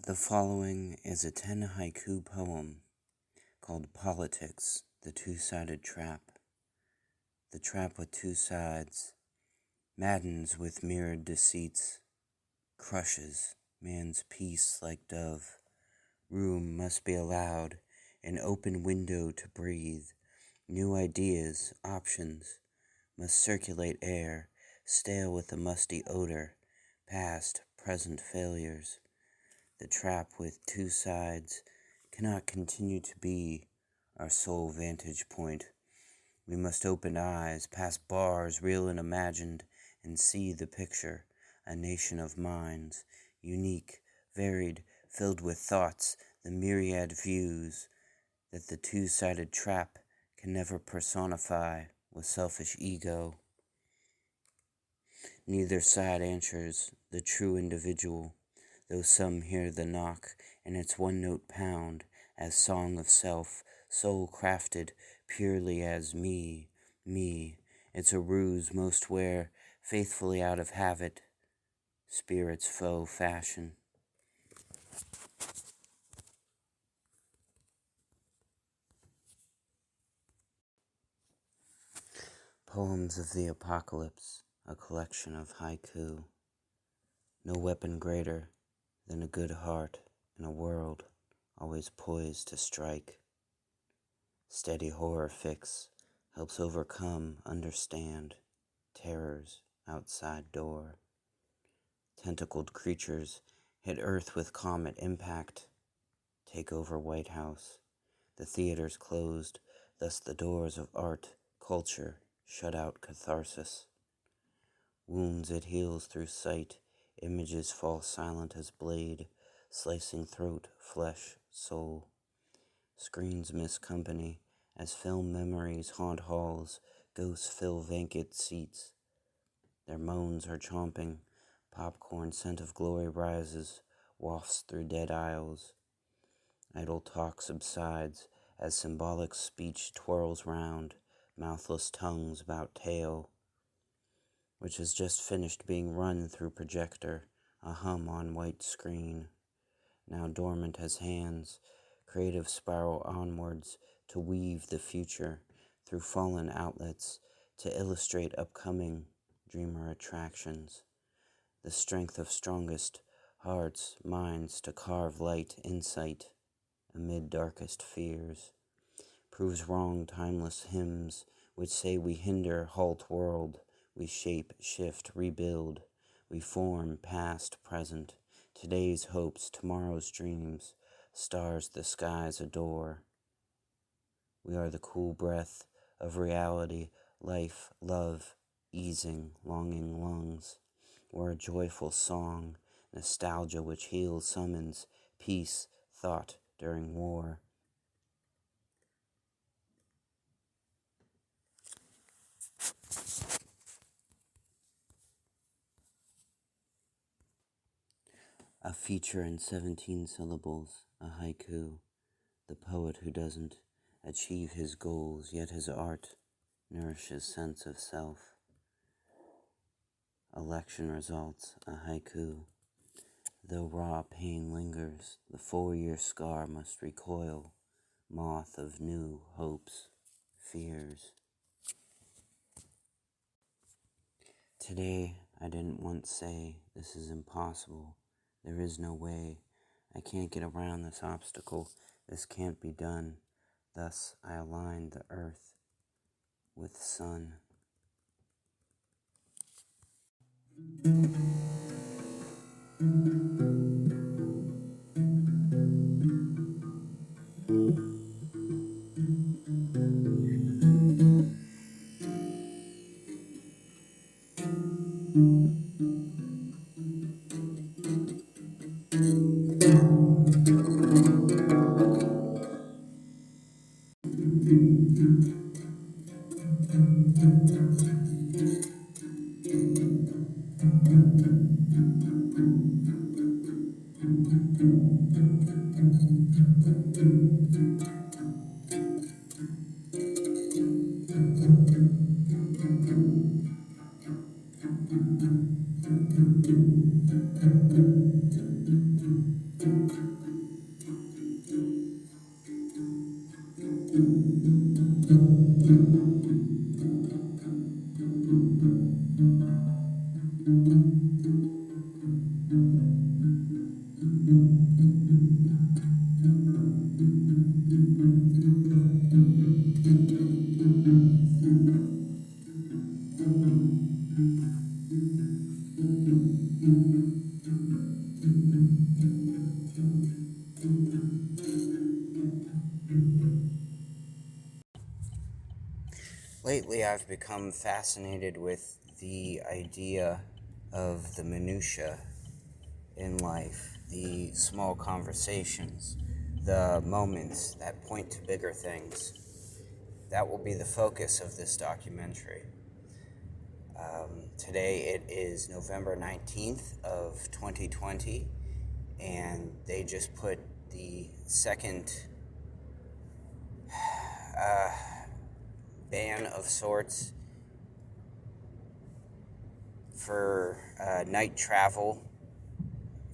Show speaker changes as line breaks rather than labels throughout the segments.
The following is a 10-haiku poem called Politics, the Two-Sided Trap. The trap with two sides maddens with mirrored deceits, crushes man's peace like dove. Room must be allowed, an open window to breathe. New ideas, options, must circulate air, stale with a musty odor, past, present failures. The trap with two sides cannot continue to be our sole vantage point. We must open eyes, past bars, real and imagined, and see the picture, a nation of minds, unique, varied, filled with thoughts, the myriad views that the two-sided trap can never personify with selfish ego. Neither side answers the true individual, though some hear the knock in its one-note pound as song of self, soul crafted purely as me. It's a ruse most wear faithfully out of habit, spirit's faux fashion. Poems of the Apocalypse, a collection of haiku. No weapon greater than a good heart in a world always poised to strike. Steady horror fix helps overcome, understand terror's outside door. Tentacled creatures hit Earth with comet impact, take over White House. The theaters closed, thus the doors of art, culture shut out catharsis. Wounds it heals through sight, images fall silent as blade, slicing throat, flesh, soul. Screens miss company as film memories haunt halls, ghosts fill vacant seats. Their moans are chomping, popcorn scent of glory rises, wafts through dead aisles. Idle talk subsides as symbolic speech twirls round, mouthless tongues about tale, which has just finished being run through projector, a hum on white screen, now dormant as hands, creative spiral onwards to weave the future through fallen outlets to illustrate upcoming dreamer attractions, the strength of strongest hearts, minds to carve light insight amid darkest fears, proves wrong timeless hymns which say we hinder, halt world, we shape, shift, rebuild, we form past, present, today's hopes, tomorrow's dreams, stars the skies adore. We are the cool breath of reality, life, love, easing, longing lungs. We're a joyful song, nostalgia which heals, summons, peace, thought during war. A feature in 17 syllables, a haiku, the poet who doesn't achieve his goals, yet his art nourishes sense of self. Election results, a haiku. Though raw pain lingers, the 4-year scar must recoil, moth of new hopes, fears. Today, I didn't once say, this is impossible, there is no way, I can't get around this obstacle, this can't be done. Thus, I aligned the earth with sun. Lately, I've become fascinated with the idea of the minutiae in life, the small conversations, the moments that point to bigger things. That will be the focus of this documentary. Today it is November 19th of 2020, and they just put the second ban of sorts for night travel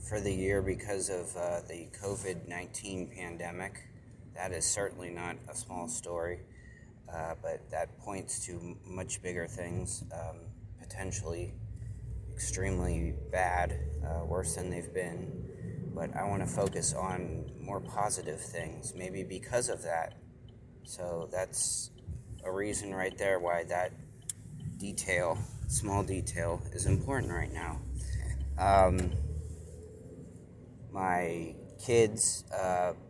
for the year because of the COVID-19 pandemic. That is certainly not a small story, but that points to much bigger things, potentially extremely bad, worse than they've been. But I want to focus on more positive things, maybe because of that. So that's a reason right there why that detail, small detail, is important right now. My kids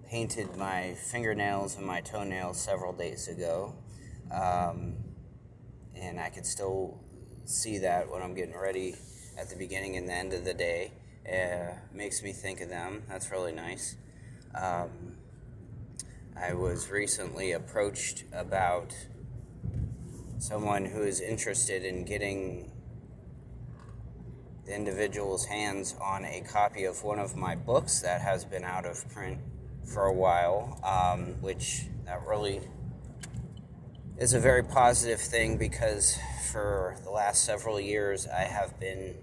painted my fingernails and my toenails several days ago, and I can still see that when I'm getting ready at the beginning and the end of the day. Makes me think of them. That's really nice. I was recently approached about someone who is interested in getting the individual's hands on a copy of one of my books that has been out of print for a while, which that really is a very positive thing, because for the last several years I have been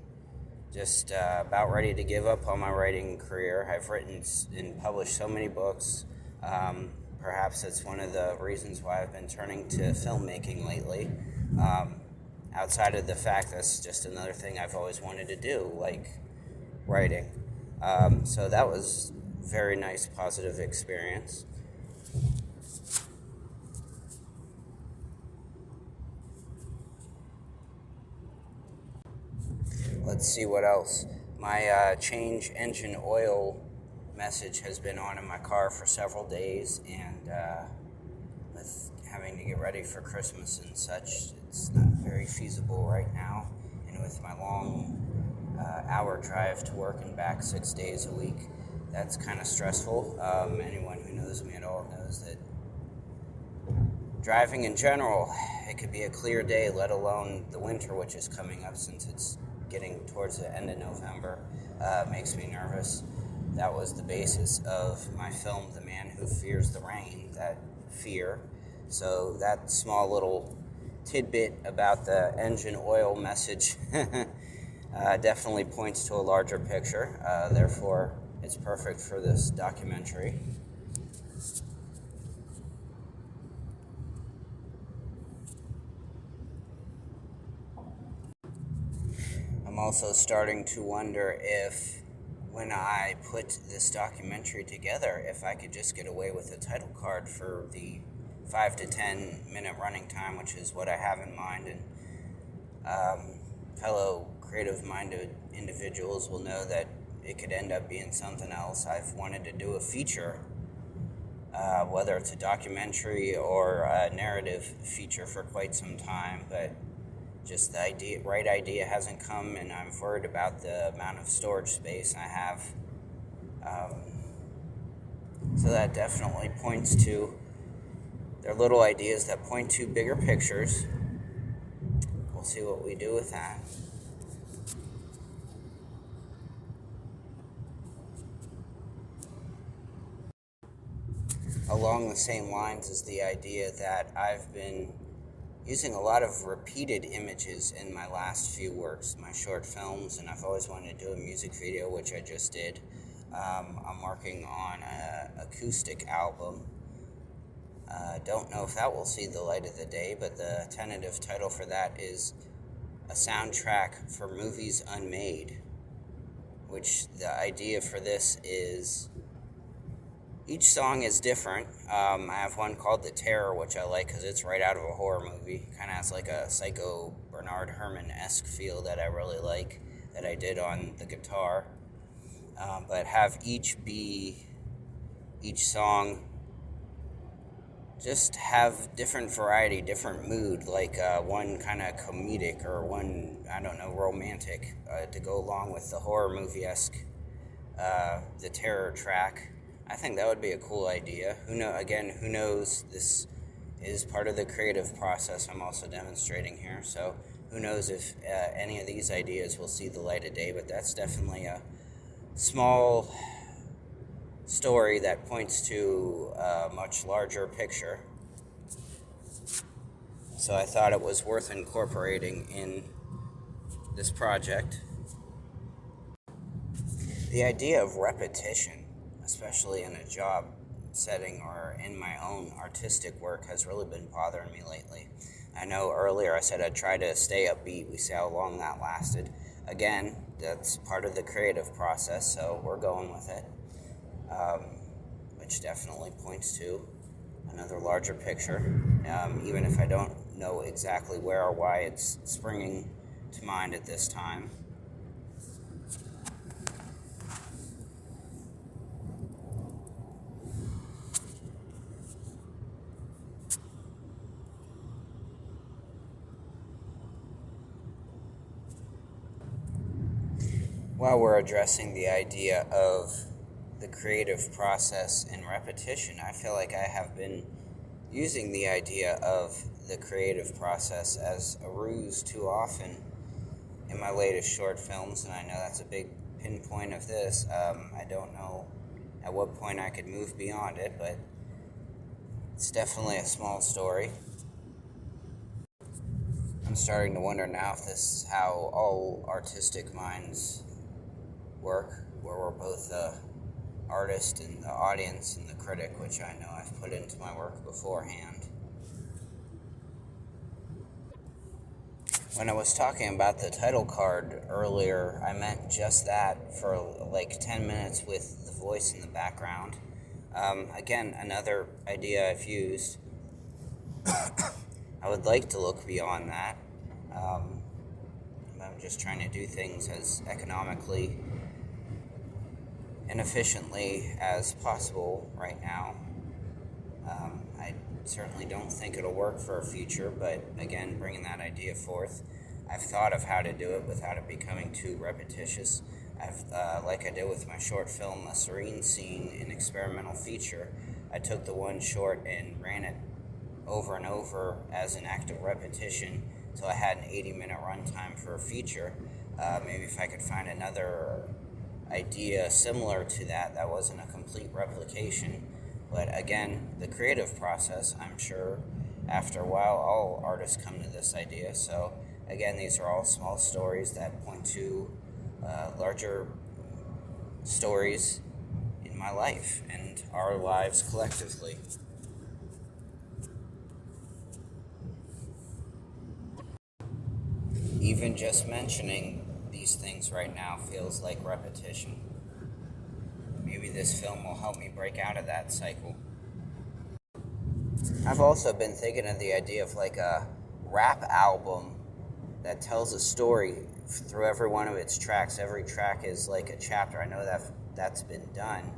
just about ready to give up on my writing career. I've written and published so many books. Perhaps that's one of the reasons why I've been turning to filmmaking lately. Outside of the fact that's just another thing I've always wanted to do, like writing. So that was a very nice, positive experience. Let's see what else. My change engine oil message has been on in my car for several days, and with having to get ready for Christmas and such, it's not very feasible right now. And with my long hour drive to work and back 6 days a week, that's kind of stressful. Anyone who knows me at all knows that driving in general, it could be a clear day, let alone the winter, which is coming up since it's getting towards the end of November, makes me nervous. That was the basis of my film, The Man Who Fears the Rain, that fear. So that small little tidbit about the engine oil message definitely points to a larger picture. Therefore, it's perfect for this documentary. I'm also starting to wonder if, when I put this documentary together, if I could just get away with a title card for the 5 to 10 minute running time, which is what I have in mind. And fellow creative-minded individuals will know that it could end up being something else. I've wanted to do a feature, whether it's a documentary or a narrative feature, for quite some time, but just the right idea hasn't come, and I'm worried about the amount of storage space I have. So that definitely points to, they're little ideas that point to bigger pictures. We'll see what we do with that. Along the same lines is the idea that I've been using a lot of repeated images in my last few works, my short films, and I've always wanted to do a music video, which I just did. I'm working on an acoustic album. Don't know if that will see the light of the day, but the tentative title for that is A Soundtrack for Movies Unmade, which the idea for this is each song is different. I have one called The Terror, which I like because it's right out of a horror movie. Kind of has like a Psycho Bernard Herrmann-esque feel that I really like, that I did on the guitar. But have each song just have different variety, different mood, like one kind of comedic or one, I don't know, romantic to go along with the horror movie-esque, The Terror track. I think that would be a cool idea. Who knows? This is part of the creative process I'm also demonstrating here. So who knows if any of these ideas will see the light of day, but that's definitely a small story that points to a much larger picture. So I thought it was worth incorporating in this project. The idea of repetition, especially in a job setting or in my own artistic work, has really been bothering me lately. I know earlier I said I'd try to stay upbeat. We see how long that lasted. Again, that's part of the creative process, so we're going with it, which definitely points to another larger picture, even if I don't know exactly where or why it's springing to mind at this time. While we're addressing the idea of the creative process and repetition, I feel like I have been using the idea of the creative process as a ruse too often in my latest short films, and I know that's a big pinpoint of this. I don't know at what point I could move beyond it, but it's definitely a small story. I'm starting to wonder now if this is how all artistic minds work, where we're both the artist and the audience and the critic, which I know I've put into my work beforehand. When I was talking about the title card earlier, I meant just that, for like 10 minutes with the voice in the background. Again, another idea I've used. I would like to look beyond that. I'm just trying to do things as economically and efficiently as possible right now. I certainly don't think it'll work for a future, but again, bringing that idea forth, I've thought of how to do it without it becoming too repetitious. Like I did with my short film, A Serene Scene, an experimental feature, I took the one short and ran it over and over as an act of repetition until I had an 80-minute runtime for a feature. Maybe if I could find another idea similar to that wasn't a complete replication. But again, the creative process, I'm sure after a while all artists come to this idea. So again, these are all small stories that point to larger stories in my life and our lives collectively. Even just mentioning these things right now feels like repetition. Maybe this film will help me break out of that cycle. I've also been thinking of the idea of like a rap album that tells a story through every one of its tracks. Every track is like a chapter. I know that's been done,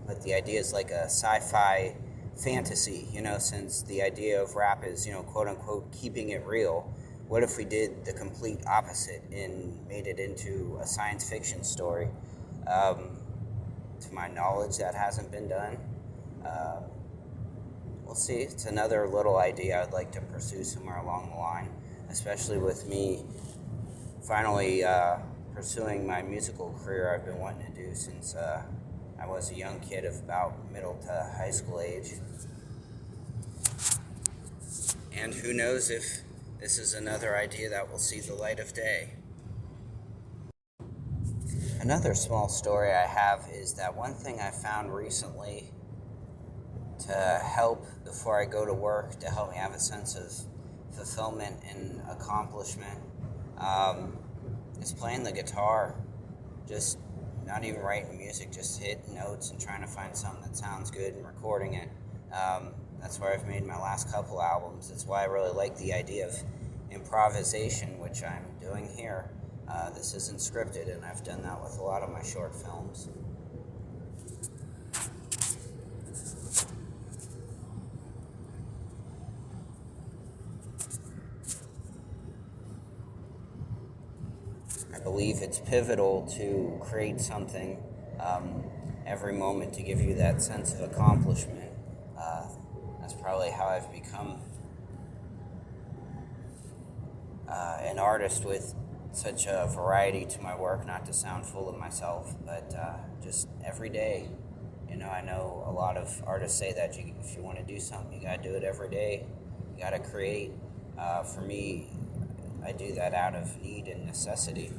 but the idea is like a sci-fi fantasy, since the idea of rap is, quote unquote, keeping it real. What if we did the complete opposite and made it into a science fiction story? To my knowledge, that hasn't been done. We'll see. It's another little idea I'd like to pursue somewhere along the line, especially with me finally pursuing my musical career I've been wanting to do since I was a young kid of about middle to high school age. And who knows if this is another idea that will see the light of day. Another small story I have is that one thing I found recently to help before I go to work, to help me have a sense of fulfillment and accomplishment, is playing the guitar. Just not even writing music, just hitting notes and trying to find something that sounds good and recording it. That's where I've made my last couple albums. That's why I really like the idea of improvisation, which I'm doing here. This isn't scripted, and I've done that with a lot of my short films. I believe it's pivotal to create something every moment to give you that sense of accomplishment. That's probably how I've become an artist with such a variety to my work, not to sound full of myself, but just every day. I know a lot of artists say that if you want to do something, you got to do it every day. You got to create. For me, I do that out of need and necessity.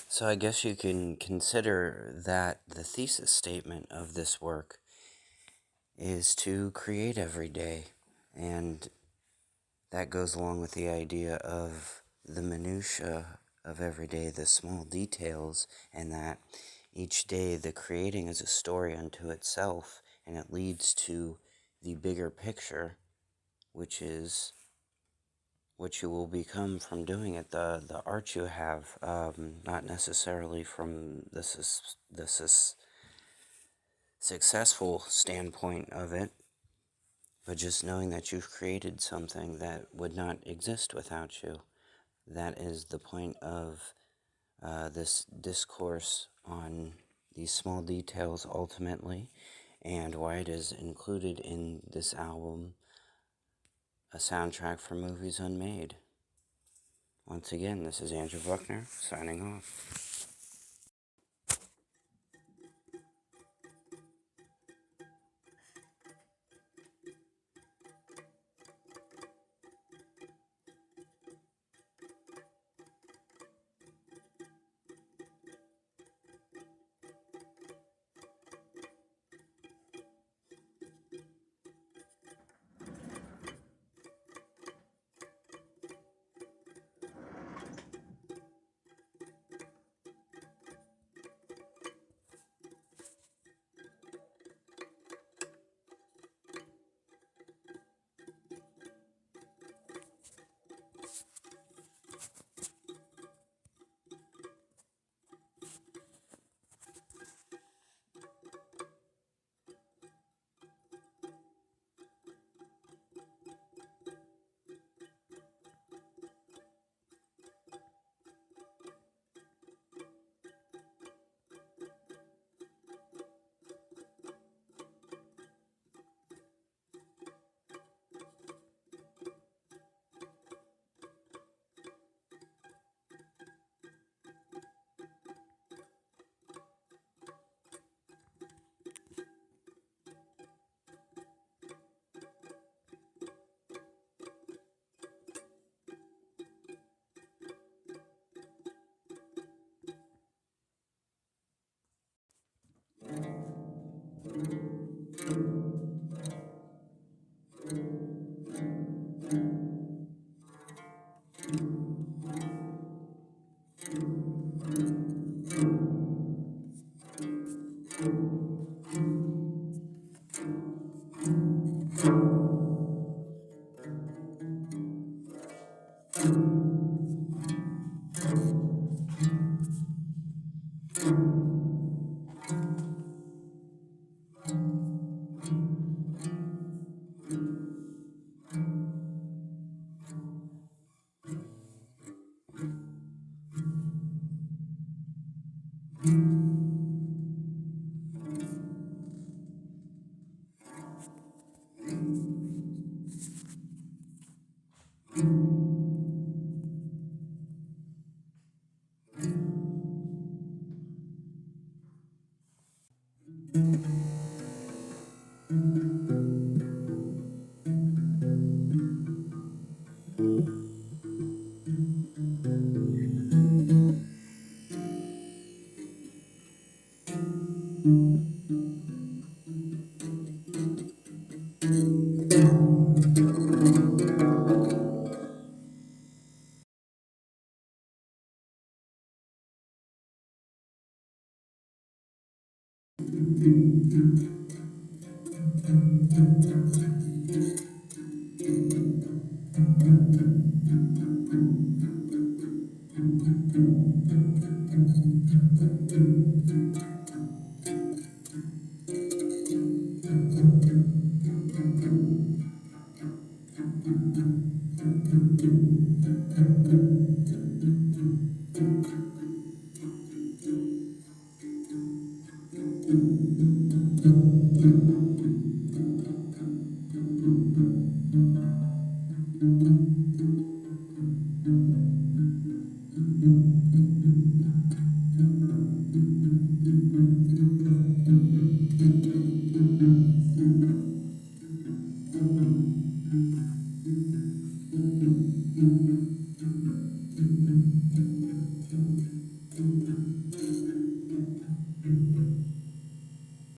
So I guess you can consider that the thesis statement of this work is to create every day, and that goes along with the idea of the minutiae of every day, the small details, and that each day the creating is a story unto itself, and it leads to the bigger picture, which is what you will become from doing it, the art you have, not necessarily from the successful standpoint of it, but just knowing that you've created something that would not exist without you. That is the point of this discourse on these small details ultimately, and why it is included in this album, A Soundtrack for Movies Unmade. Once again, this is Andrew Buckner, signing off.